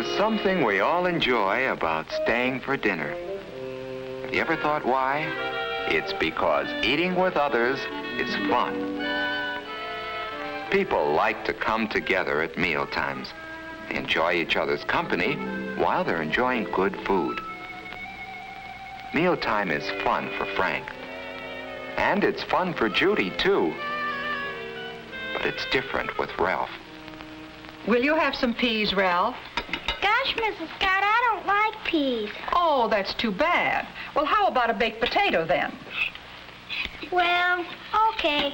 There's something we all enjoy about staying for dinner. Have you ever thought why? It's because eating with others is fun. People like to come together at meal times. They enjoy each other's company while they're enjoying good food. Mealtime is fun for Frank. And it's fun for Judy, too. But it's different with Ralph. Will you have some peas, Ralph? Gosh, Mrs. Scott, I don't like peas. Oh, that's too bad. Well, how about a baked potato, then? Well, okay.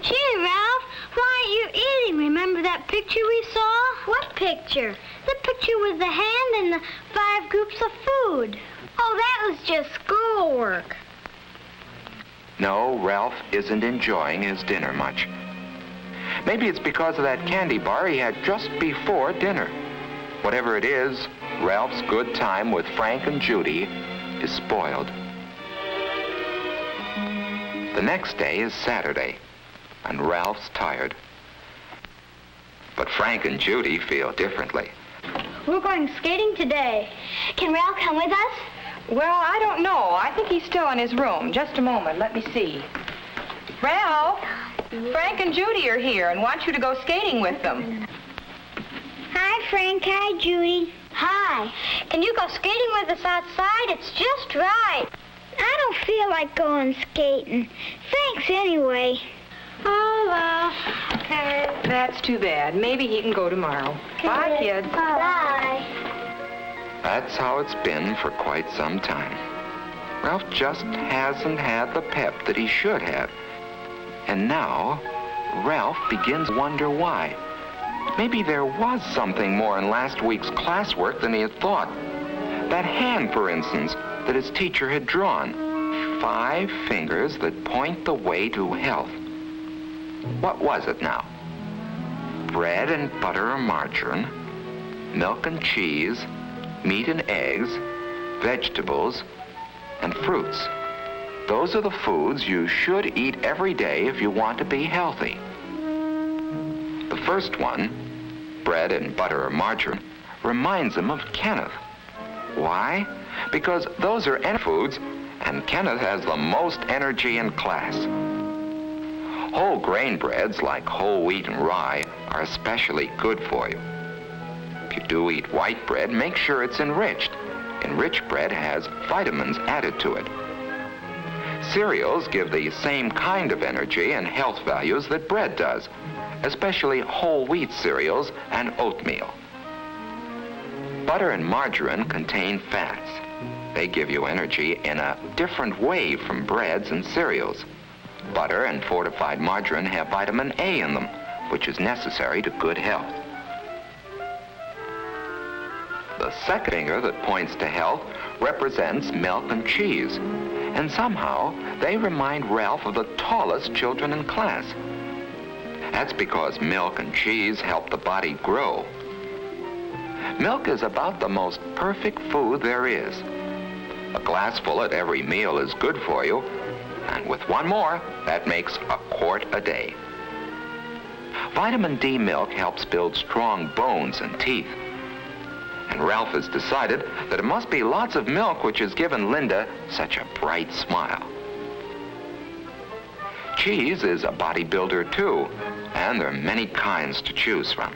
Gee, Ralph, why aren't you eating? Remember that picture we saw? What picture? The picture with the hand and the 5 groups of food. Oh, that was just schoolwork. No, Ralph isn't enjoying his dinner much. Maybe it's because of that candy bar he had just before dinner. Whatever it is, Ralph's good time with Frank and Judy is spoiled. The next day is Saturday, and Ralph's tired. But Frank and Judy feel differently. We're going skating today. Can Ralph come with us? Well, I don't know. I think he's still in his room. Just a moment. Let me see. Ralph, Frank and Judy are here and want you to go skating with them. Hi, Frank. Hi, Judy. Hi. Can you go skating with us outside? It's just right. I don't feel like going skating. Thanks anyway. Oh, well. Okay. That's too bad. Maybe he can go tomorrow. Okay. Bye, kids. Bye. That's how it's been for quite some time. Ralph just hasn't had the pep that he should have. And now, Ralph begins to wonder why. Maybe there was something more in last week's classwork than he had thought. That hand, for instance, that his teacher had drawn. 5 fingers that point the way to health. What was it now? Bread and butter or margarine, milk and cheese, meat and eggs, vegetables, and fruits. Those are the foods you should eat every day if you want to be healthy. The first one, bread and butter or margarine, reminds him of Kenneth. Why? Because those are foods, and Kenneth has the most energy in class. Whole grain breads like whole wheat and rye are especially good for you. If you do eat white bread, make sure it's enriched. Enriched bread has vitamins added to it. Cereals give the same kind of energy and health values that bread does, especially whole wheat cereals and oatmeal. Butter and margarine contain fats. They give you energy in a different way from breads and cereals. Butter and fortified margarine have vitamin A in them, which is necessary to good health. The second finger that points to health represents milk and cheese, and somehow they remind Ralph of the tallest children in class. That's because milk and cheese help the body grow. Milk is about the most perfect food there is. A glassful at every meal is good for you, and with one more, that makes a quart a day. Vitamin D milk helps build strong bones and teeth. And Ralph has decided that it must be lots of milk which has given Linda such a bright smile. Cheese is a bodybuilder too, and there are many kinds to choose from.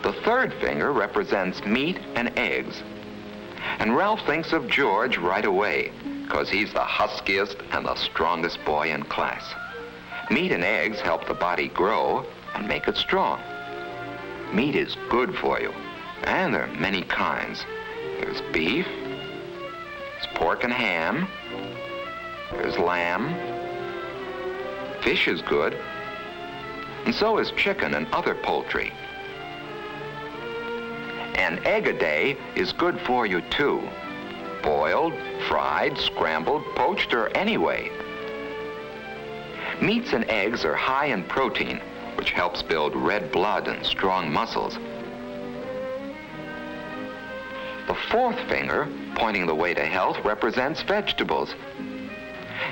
The third finger represents meat and eggs. And Ralph thinks of George right away, because he's the huskiest and the strongest boy in class. Meat and eggs help the body grow and make it strong. Meat is good for you, and there are many kinds. There's beef, there's pork and ham, there's lamb, fish is good, and so is chicken and other poultry. An egg a day is good for you too. Boiled, fried, scrambled, poached, or any way. Meats and eggs are high in protein, which helps build red blood and strong muscles. The fourth finger, pointing the way to health, represents vegetables.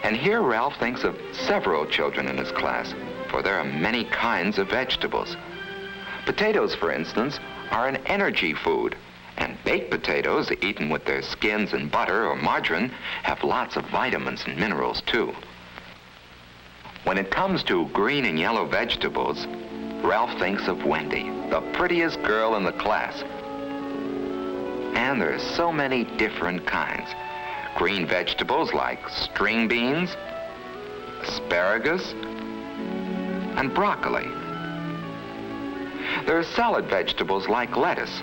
And here Ralph thinks of several children in his class. for there are many kinds of vegetables. Potatoes, for instance, are an energy food, and baked potatoes, eaten with their skins and butter or margarine, have lots of vitamins and minerals too. When it comes to green and yellow vegetables, Ralph thinks of Wendy, the prettiest girl in the class. And there are so many different kinds. Green vegetables like string beans, asparagus, and broccoli. There are salad vegetables like lettuce,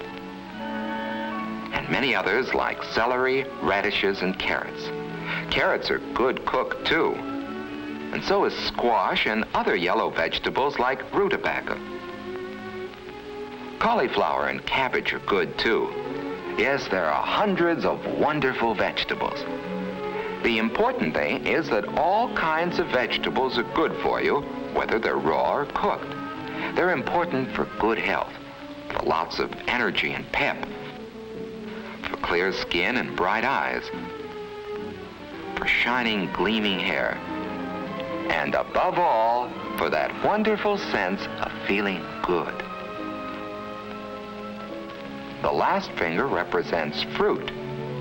and many others like celery, radishes, and carrots. Carrots are good cooked too, and so is squash and other yellow vegetables like rutabaga. Cauliflower and cabbage are good too. Yes, there are hundreds of wonderful vegetables. The important thing is that all kinds of vegetables are good for you, whether they're raw or cooked. They're important for good health, for lots of energy and pep, for clear skin and bright eyes, for shining, gleaming hair, and above all, for that wonderful sense of feeling good. The last finger represents fruit,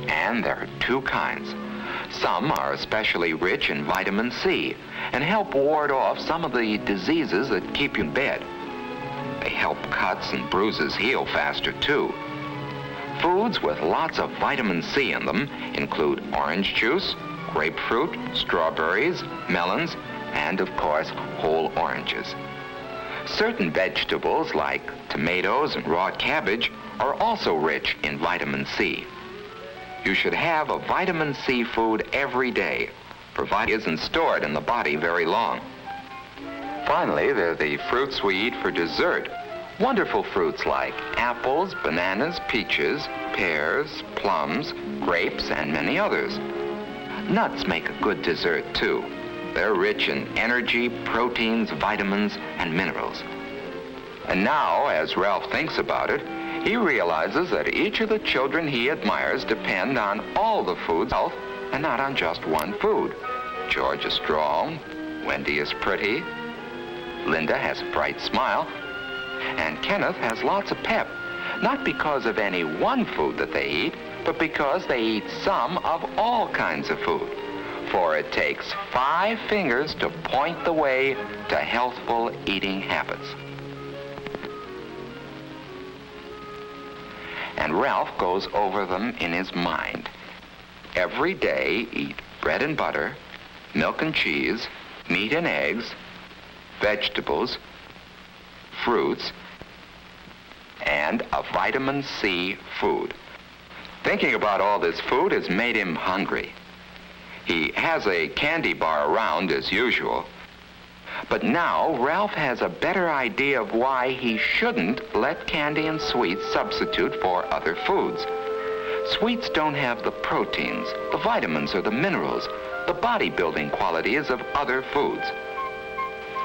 and there are two kinds. Some are especially rich in vitamin C and help ward off some of the diseases that keep you in bed. They help cuts and bruises heal faster too. Foods with lots of vitamin C in them include orange juice, grapefruit, strawberries, melons, and of course, whole oranges. Certain vegetables like tomatoes and raw cabbage are also rich in vitamin C. You should have a vitamin C food every day, provided it isn't stored in the body very long. Finally, there are the fruits we eat for dessert. Wonderful fruits like apples, bananas, peaches, pears, plums, grapes, and many others. Nuts make a good dessert too. They're rich in energy, proteins, vitamins, and minerals. And now, as Ralph thinks about it, he realizes that each of the children he admires depend on all the food's health and not on just one food. George is strong, Wendy is pretty, Linda has a bright smile, and Kenneth has lots of pep, not because of any one food that they eat, but because they eat some of all kinds of food. For it takes 5 fingers to point the way to healthful eating habits. And Ralph goes over them in his mind. Every day, eat bread and butter, milk and cheese, meat and eggs, vegetables, fruits, and a vitamin C food. Thinking about all this food has made him hungry. He has a candy bar around as usual, but now Ralph has a better idea of why he shouldn't let candy and sweets substitute for other foods. Sweets don't have the proteins, the vitamins, or the minerals, the bodybuilding qualities of other foods.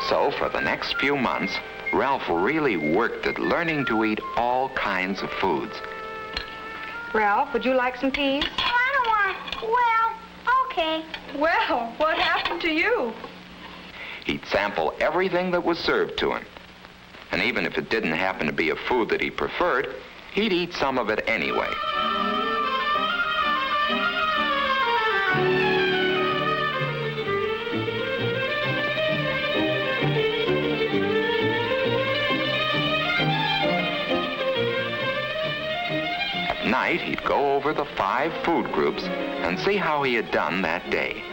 So for the next few months, Ralph really worked at learning to eat all kinds of foods. Ralph, would you like some peas? I don't want... Well, okay. Well, what happened to you? He'd sample everything that was served to him. And even if it didn't happen to be a food that he preferred, he'd eat some of it anyway. At night, he'd go over the 5 food groups and see how he had done that day.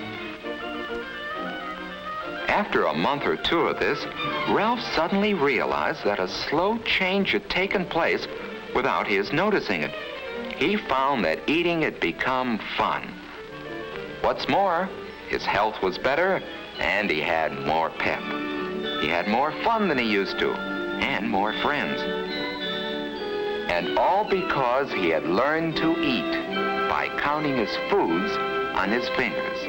After a month or 2 of this, Ralph suddenly realized that a slow change had taken place without his noticing it. He found that eating had become fun. What's more, his health was better and he had more pep. He had more fun than he used to and more friends. And all because he had learned to eat by counting his foods on his fingers.